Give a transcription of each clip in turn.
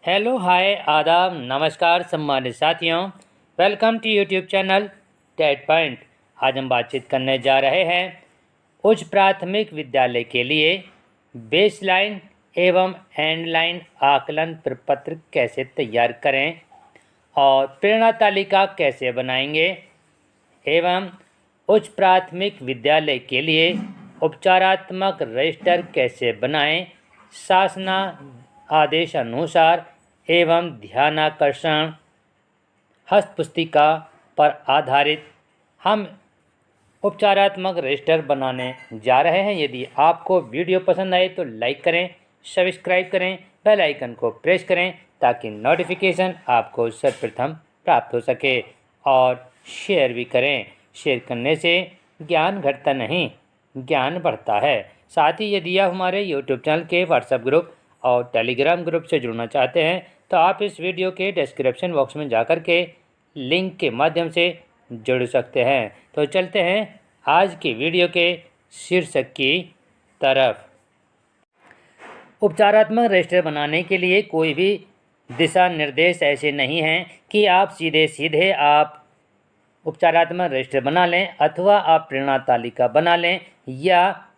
Hello hi आदाब नमस्कार सम्मानित साथियों। Welcome to YouTube channel TET point. आज हम बातचीत करने जा रहे हैं उच्च प्राथमिक विद्यालय के लिए बेसलाइन एवं एंडलाइन आकलन प्रपत्र कैसे तैयार करें और प्रेरणा तालिका कैसे बनाएंगे एवं उच्च प्राथमिक विद्यालय के लिए उपचारात्मक रजिस्टर कैसे बनाएं, शासना आदेश अनुसार एवं ध्यानाकर्षण हस्तपुस्तिका पर आधारित हम उपचारात्मक रजिस्टर बनाने जा रहे हैं। यदि आपको वीडियो पसंद आए तो लाइक करें, सब्सक्राइब करें, बेल आइकन को प्रेस करें ताकि नोटिफिकेशन आपको सर्वप्रथम प्राप्त हो सके और शेयर भी करें। शेयर करने से ज्ञान घटता नहीं, ज्ञान बढ़ता है। साथ ही यदि आप हमारे यूट्यूब चैनल के व्हाट्सएप ग्रुप और टेलीग्राम ग्रुप से जुड़ना चाहते हैं तो आप इस वीडियो के डिस्क्रिप्शन बॉक्स में जाकर के लिंक के माध्यम से जुड़ सकते हैं। तो चलते हैं आज की वीडियो के शीर्षक की तरफ। उपचारात्मक रजिस्टर बनाने के लिए कोई भी दिशा निर्देश ऐसे नहीं हैं कि आप सीधे आप उपचारात्मक रजिस्टर बना लें अथवा आप प्रेरणा तालिका बना लें या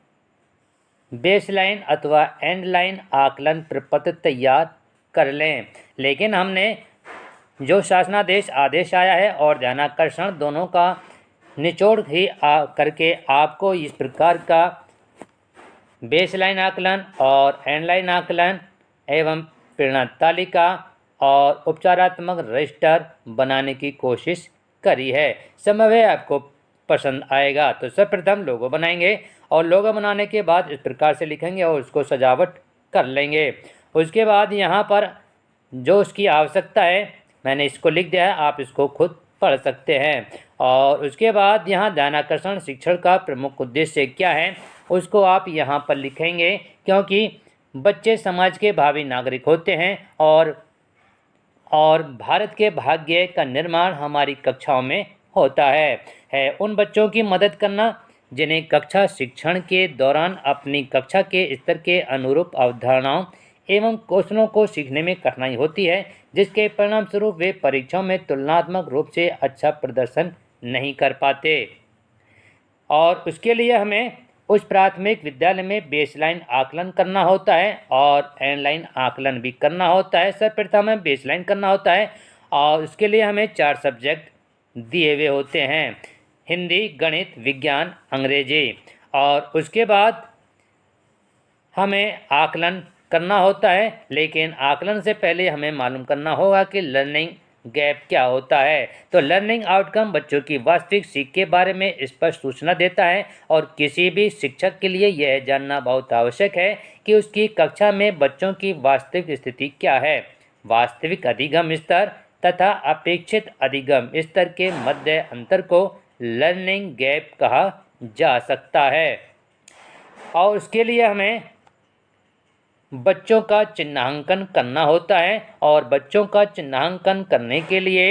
बेसलाइन अथवा एंडलाइन आकलन प्रपत्र तैयार कर लें। लेकिन हमने जो शासनादेश आदेश आया है और ध्यानाकर्षण दोनों का निचोड़ ही करके आपको इस प्रकार का बेसलाइन आकलन और एंडलाइन आकलन एवं प्रेरणा तालिका और उपचारात्मक रजिस्टर बनाने की कोशिश करी है। संभव है आपको पसंद आएगा। तो सर्वप्रथम लोगो बनाएंगे और लोगो बनाने के बाद इस प्रकार से लिखेंगे और उसको सजावट कर लेंगे। उसके बाद यहाँ पर जो उसकी आवश्यकता है मैंने इसको लिख दिया है, आप इसको खुद पढ़ सकते हैं। और उसके बाद यहाँ ध्यानाकर्षण शिक्षण का प्रमुख उद्देश्य क्या है उसको आप यहाँ पर लिखेंगे, क्योंकि बच्चे समाज के भावी नागरिक होते हैं और भारत के भाग्य का निर्माण हमारी कक्षाओं में होता है उन बच्चों की मदद करना जिन्हें कक्षा शिक्षण के दौरान अपनी कक्षा के स्तर के अनुरूप अवधारणाओं एवं कौशलों को सीखने में कठिनाई होती है, जिसके परिणाम स्वरूप वे परीक्षाओं में तुलनात्मक रूप से अच्छा प्रदर्शन नहीं कर पाते। और उसके लिए हमें उच्च प्राथमिक विद्यालय में बेसलाइन आकलन करना होता है और एंडलाइन आकलन भी करना होता है। सर्वप्रथम हमें बेसलाइन करना होता है और उसके लिए हमें 4 सब्जेक्ट दिए हुए होते हैं, हिंदी, गणित, विज्ञान, अंग्रेजी। और उसके बाद हमें आकलन करना होता है, लेकिन आकलन से पहले हमें मालूम करना होगा कि लर्निंग गैप क्या होता है। तो लर्निंग आउटकम बच्चों की वास्तविक सीख के बारे में स्पष्ट सूचना देता है और किसी भी शिक्षक के लिए यह जानना बहुत आवश्यक है कि उसकी कक्षा में बच्चों की वास्तविक स्थिति क्या है। वास्तविक अधिगम स्तर तथा अपेक्षित अधिगम स्तर के मध्य अंतर को लर्निंग गैप कहा जा सकता है। और उसके लिए हमें बच्चों का चिन्हांकन करना होता है और बच्चों का चिन्हांकन करने के लिए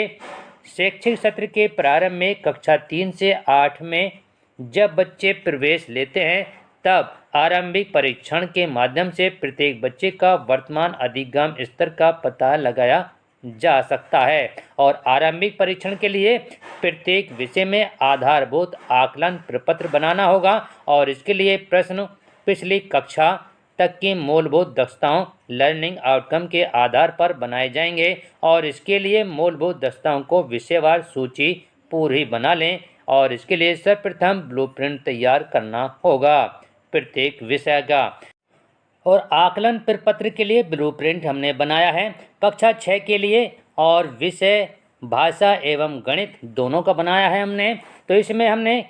शैक्षिक सत्र के प्रारंभ में कक्षा 3 से 8 में जब बच्चे प्रवेश लेते हैं तब आरंभिक परीक्षण के माध्यम से प्रत्येक बच्चे का वर्तमान अधिगम स्तर का पता लगाया जा सकता है। और आरंभिक परीक्षण के लिए प्रत्येक विषय में आधारभूत आकलन प्रपत्र बनाना होगा और इसके लिए प्रश्न पिछली कक्षा तक की मूलभूत दक्षताओं लर्निंग आउटकम के आधार पर बनाए जाएंगे और इसके लिए मूलभूत दक्षताओं को विषयवार सूची पूरी बना लें और इसके लिए सर्वप्रथम ब्लूप्रिंट तैयार करना होगा प्रत्येक विषय का। और आकलन प्रपत्र के लिए ब्लूप्रिंट हमने बनाया है कक्षा 6 के लिए और विषय भाषा एवं गणित दोनों का बनाया है हमने। तो इसमें हमने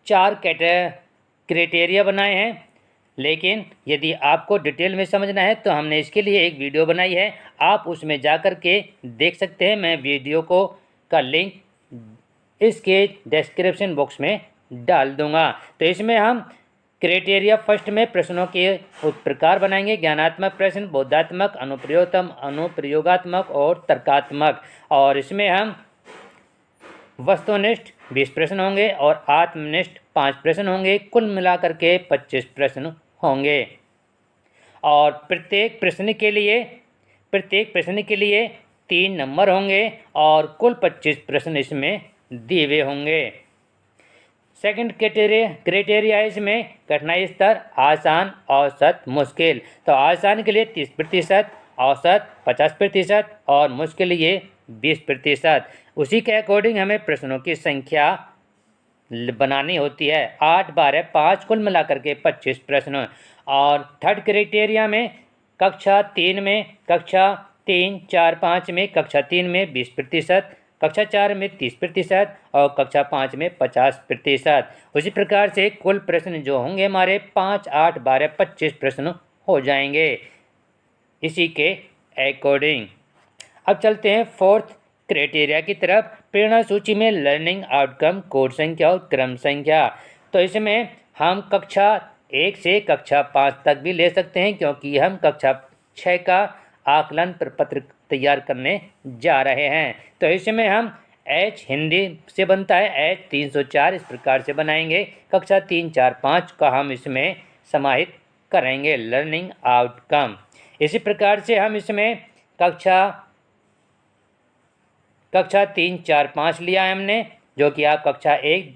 4 क्राइटेरिया बनाए हैं, लेकिन यदि आपको डिटेल में समझना है तो हमने इसके लिए एक वीडियो बनाई है, आप उसमें जाकर के देख सकते हैं। मैं वीडियो का लिंक इसके डिस्क्रिप्शन बॉक्स में डाल दूंगा। तो इसमें हम क्राइटेरिया फर्स्ट में प्रश्नों के प्रकार बनाएंगे, ज्ञानात्मक प्रश्न, बोधात्मक, अनुप्रयोगात्मक और तर्कात्मक। और इसमें हम वस्तुनिष्ठ 20 प्रश्न होंगे और आत्मनिष्ठ 5 प्रश्न होंगे, कुल मिलाकर के 25 प्रश्न होंगे। और प्रत्येक प्रश्न के लिए प्रत्येक प्रश्न के लिए 3 नंबर होंगे और कुल 25 प्रश्न इसमें दिए हुए होंगे। सेकंड क्राइटेरिया है इसमें कठिनाई स्तर आसान, औसत, मुश्किल। तो आसान के लिए 30%, औसत 50% और मुश्किल लिए 20%। उसी के अकॉर्डिंग हमें प्रश्नों की संख्या बनानी होती है। 8, 12, 5 कुल मिलाकर के 25 प्रश्न। और थर्ड क्राइटेरिया में कक्षा 3 में, कक्षा 3, 4, 5 में, कक्षा 3 में 20%, कक्षा 4 में 30% और कक्षा 5 में 50%। उसी प्रकार से कुल प्रश्न जो होंगे हमारे 5, 8, 12, 25 प्रश्न हो जाएंगे इसी के अकॉर्डिंग। अब चलते हैं फोर्थ क्राइटेरिया की तरफ। प्रेरणा सूची में लर्निंग आउटकम, कोड संख्या और क्रम संख्या। तो इसमें हम कक्षा 1 से कक्षा 5 तक भी ले सकते हैं, क्योंकि हम कक्षा 6 का आकलन प्रपत्र तैयार करने जा रहे हैं। तो इसमें हम H हिंदी से बनता है, H 304 इस प्रकार से बनाएंगे। कक्षा 3, 4, 5 का हम इसमें समाहित करेंगे लर्निंग आउटकम। इसी प्रकार से हम इसमें कक्षा 3, 4, 5 लिया है हमने, जो कि आप कक्षा 1,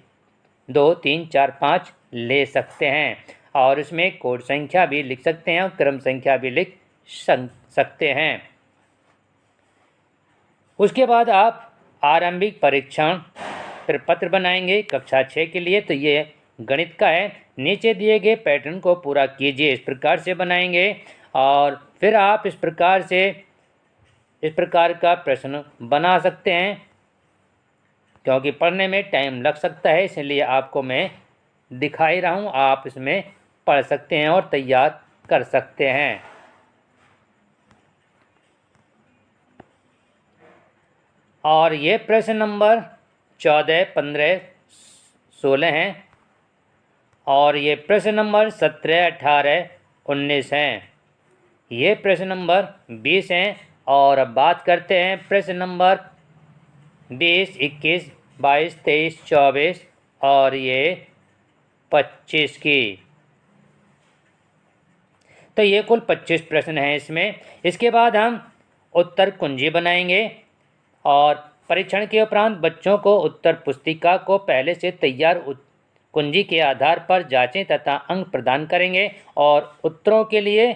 2, 3, 4, 5 ले सकते हैं। और इसमें कोड संख्या भी लिख सकते हैं और क्रम संख्या भी लिख सकते हैं। उसके बाद आप आरंभिक परीक्षण प्रपत्र बनाएंगे कक्षा 6 के लिए। तो ये गणित का है। नीचे दिए गए पैटर्न को पूरा कीजिए, इस प्रकार से बनाएंगे। और फिर आप इस प्रकार का प्रश्न बना सकते हैं, क्योंकि पढ़ने में टाइम लग सकता है, इसलिए आपको मैं दिखा ही रहा हूँ। आप इसमें पढ़ सकते हैं और तैयार कर सकते हैं। और ये प्रश्न नंबर 14, 15, 16 हैं और ये प्रश्न नंबर 17, 18, 19 हैं। ये प्रश्न नंबर 20 हैं। और अब बात करते हैं प्रश्न नंबर 20, 21, 22, 23, 24 और ये 25 की। तो ये कुल 25 प्रश्न हैं इसमें। इसके बाद हम उत्तर कुंजी बनाएंगे और परीक्षण के उपरांत बच्चों को उत्तर पुस्तिका को पहले से तैयार कुंजी के आधार पर जांचें तथा अंक प्रदान करेंगे और उत्तरों के लिए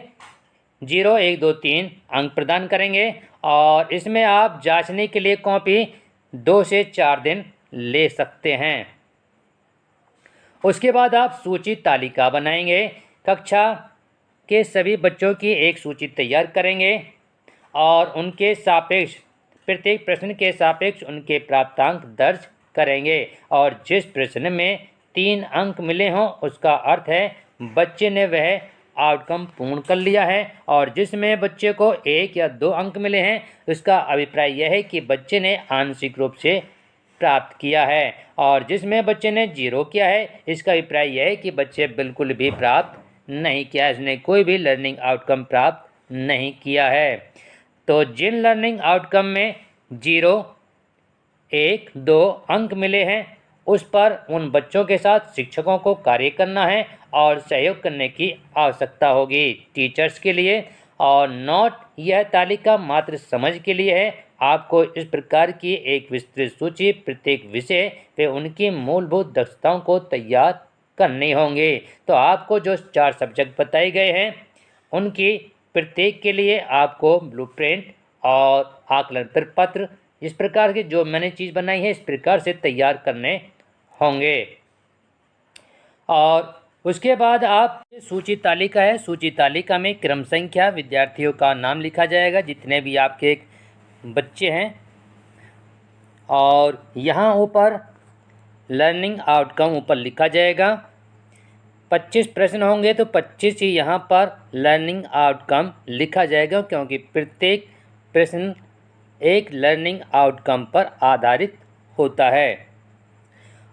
0, 1, 2, 3 अंक प्रदान करेंगे। और इसमें आप जांचने के लिए कॉपी 2 से 4 दिन ले सकते हैं। उसके बाद आप सूची तालिका बनाएंगे, कक्षा के सभी बच्चों की एक सूची तैयार करेंगे और उनके सापेक्ष प्रत्येक प्रश्न के सापेक्ष उनके प्राप्तांक दर्ज करेंगे। और जिस प्रश्न में 3 अंक मिले हों उसका अर्थ है बच्चे ने वह आउटकम पूर्ण कर लिया है, और जिसमें बच्चे को 1 या 2 अंक मिले हैं उसका अभिप्राय यह है कि बच्चे ने आंशिक रूप से प्राप्त किया है, और जिसमें बच्चे ने 0 किया है इसका अभिप्राय यह है कि बच्चे बिल्कुल भी प्राप्त नहीं किया, इसने कोई भी लर्निंग आउटकम प्राप्त नहीं किया है। तो जिन लर्निंग आउटकम में 0, 1, 2 अंक मिले हैं उस पर उन बच्चों के साथ शिक्षकों को कार्य करना है और सहयोग करने की आवश्यकता होगी टीचर्स के लिए। और नोट यह तालिका मात्र समझ के लिए है। आपको इस प्रकार की एक विस्तृत सूची प्रत्येक विषय पे उनकी मूलभूत दक्षताओं को तैयार करनी होंगी। तो आपको जो 4 सब्जेक्ट बताए गए हैं उनकी प्रत्येक के लिए आपको ब्लूप्रिंट और आकलन प्रपत्र इस प्रकार के जो मैंने चीज़ बनाई है इस प्रकार से तैयार करने होंगे। और उसके बाद आप सूची तालिका है, सूची तालिका में क्रम संख्या विद्यार्थियों का नाम लिखा जाएगा जितने भी आपके बच्चे हैं, और यहाँ ऊपर लर्निंग आउटकम ऊपर लिखा जाएगा। 25 प्रश्न होंगे तो 25 ही यहाँ पर लर्निंग आउटकम लिखा जाएगा, क्योंकि प्रत्येक प्रश्न एक लर्निंग आउटकम पर आधारित होता है।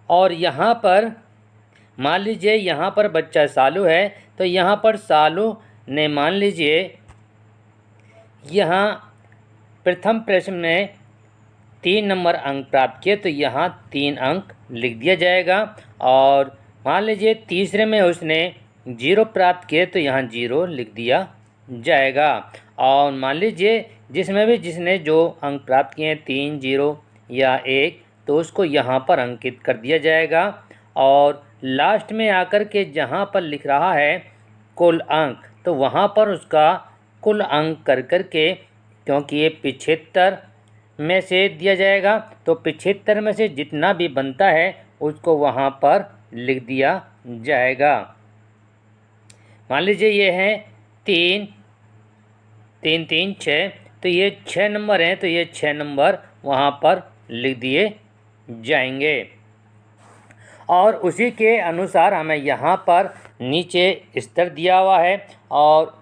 और यहाँ पर मान लीजिए यहाँ पर बच्चा सालू है तो यहाँ पर सालू ने मान लीजिए यहाँ प्रथम प्रश्न में 3 नंबर अंक प्राप्त किए तो यहाँ 3 अंक लिख दिया जाएगा। और मान लीजिए तीसरे में उसने 0 प्राप्त किए तो यहाँ 0 लिख दिया जाएगा। और मान लीजिए जिसमें भी जिसने जो अंक प्राप्त किए हैं 3, 0 या 1, तो उसको यहाँ पर अंकित कर दिया जाएगा। और लास्ट में आकर के जहाँ पर लिख रहा है कुल अंक, तो वहाँ पर उसका कुल अंक कर कर के, क्योंकि ये 75 में से दिया जाएगा, तो 75 में से जितना भी बनता है उसको वहाँ पर लिख दिया जाएगा। मान लीजिए ये है 3, 3, 3, 6, तो ये 6 नंबर हैं, तो ये 6 नंबर वहाँ पर लिख दिए जाएंगे। और उसी के अनुसार हमें यहाँ पर नीचे स्तर दिया हुआ है, और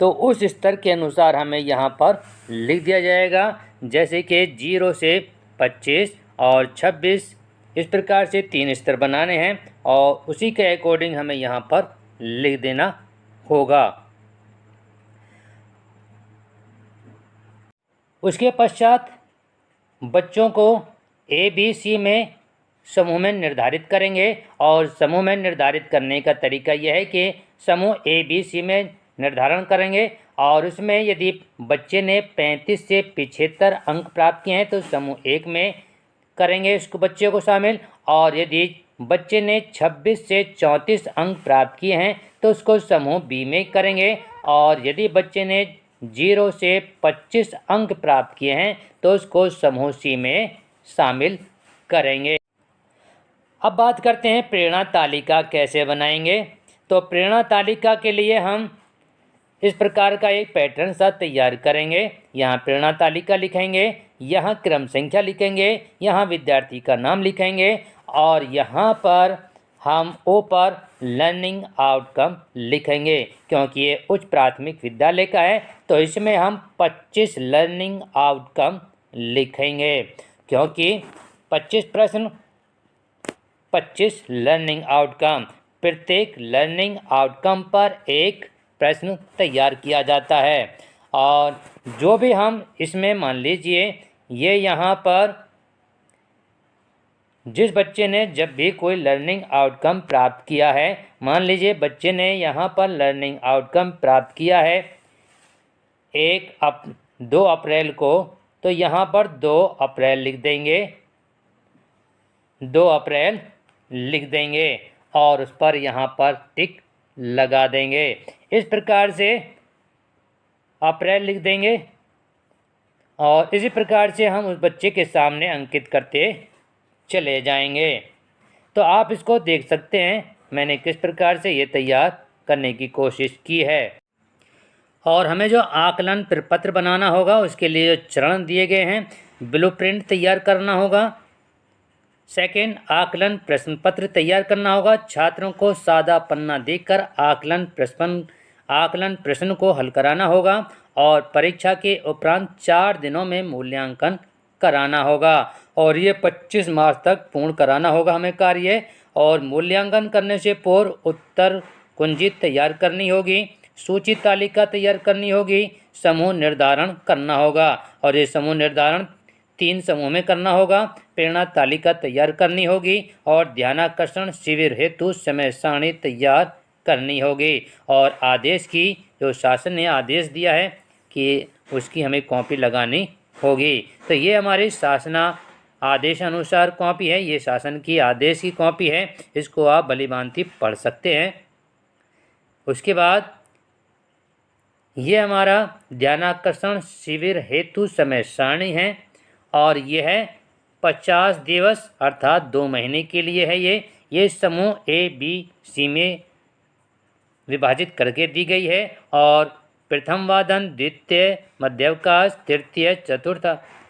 तो उस स्तर के अनुसार हमें यहाँ पर लिख दिया जाएगा। जैसे कि 0 से 25 और 26, इस प्रकार से 3 स्तर बनाने हैं और उसी के अकॉर्डिंग हमें यहाँ पर लिख देना होगा। उसके पश्चात बच्चों को ABC में समूह में निर्धारित करेंगे, और समूह में निर्धारित करने का तरीका यह है कि समूह ABC में निर्धारण करेंगे, और उसमें यदि बच्चे ने 35 से 75 अंक प्राप्त किए हैं तो समूह 1 में करेंगे इसको बच्चे को शामिल, और यदि बच्चे ने 26 से 34 अंक प्राप्त किए हैं तो उसको समूह B में करेंगे, और यदि बच्चे ने 0 से 25 अंक प्राप्त किए हैं तो उसको समूह C में शामिल करेंगे। अब बात करते हैं प्रेरणा तालिका कैसे बनाएंगे। तो प्रेरणा तालिका के लिए हम इस प्रकार का एक पैटर्न सा तैयार करेंगे। यहाँ प्रेरणा तालिका लिखेंगे, यहाँ क्रम संख्या लिखेंगे, यहाँ विद्यार्थी का नाम लिखेंगे, और यहाँ पर हम ऊपर लर्निंग आउटकम लिखेंगे। क्योंकि ये उच्च प्राथमिक विद्यालय का है तो इसमें हम 25 लर्निंग आउटकम लिखेंगे, क्योंकि 25 प्रश्न 25 लर्निंग आउटकम, प्रत्येक लर्निंग आउटकम पर एक प्रश्न तैयार किया जाता है। और जो भी हम इसमें मान लीजिए ये यहाँ पर जिस बच्चे ने जब भी कोई लर्निंग आउटकम प्राप्त किया है, मान लीजिए बच्चे ने यहाँ पर लर्निंग आउटकम प्राप्त किया है 2 अप्रैल को, तो यहाँ पर 2 अप्रैल लिख देंगे, 2 अप्रैल लिख देंगे और उस पर यहाँ पर टिक लगा देंगे। इस प्रकार से अप्रैल लिख देंगे और इसी प्रकार से हम उस बच्चे के सामने अंकित करते चले जाएंगे। तो आप इसको देख सकते हैं मैंने किस प्रकार से ये तैयार करने की कोशिश की है। और हमें जो आकलन प्रपत्र बनाना होगा उसके लिए जो चरण दिए गए हैं, ब्लूप्रिंट तैयार करना होगा। सेकंड, आकलन प्रश्न पत्र तैयार करना होगा। छात्रों को सादा पन्ना देकर आकलन प्रश्न को हल कराना होगा और परीक्षा के उपरांत 4 दिनों में मूल्यांकन कराना होगा और ये 25 मार्च तक पूर्ण कराना होगा हमें कार्य। और मूल्यांकन करने से पूर्व उत्तर कुंजी तैयार करनी होगी, सूची तालिका तैयार करनी होगी, समूह निर्धारण करना होगा और ये समूह निर्धारण 3 समूह में करना होगा। प्रेरणा तालिका तैयार करनी होगी और ध्यानाकर्षण शिविर हेतु समय सारणी तैयार करनी होगी। और आदेश की जो शासन ने आदेश दिया है कि उसकी हमें कॉपी लगानी होगी। तो ये हमारी शासना आदेश अनुसार कॉपी है, ये शासन की आदेश की कॉपी है, इसको आप भलीभांति पढ़ सकते हैं। उसके बाद ये हमारा ध्यानाकर्षण शिविर हेतु समय सारणी है और ये है 50 दिवस अर्थात 2 महीने के लिए है। ये समूह A, B, C में विभाजित करके दी गई है और प्रथम वादन, द्वितीय, मध्यावकाश, तृतीय, चतुर्थ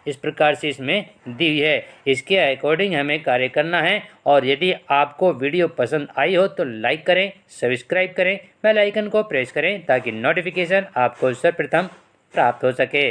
इस प्रकार से इसमें दी है। इसके अकॉर्डिंग हमें कार्य करना है। और यदि आपको वीडियो पसंद आई हो तो लाइक करें, सब्सक्राइब करें, बेल आइकन को प्रेस करें ताकि नोटिफिकेशन आपको सर्वप्रथम प्राप्त हो सके।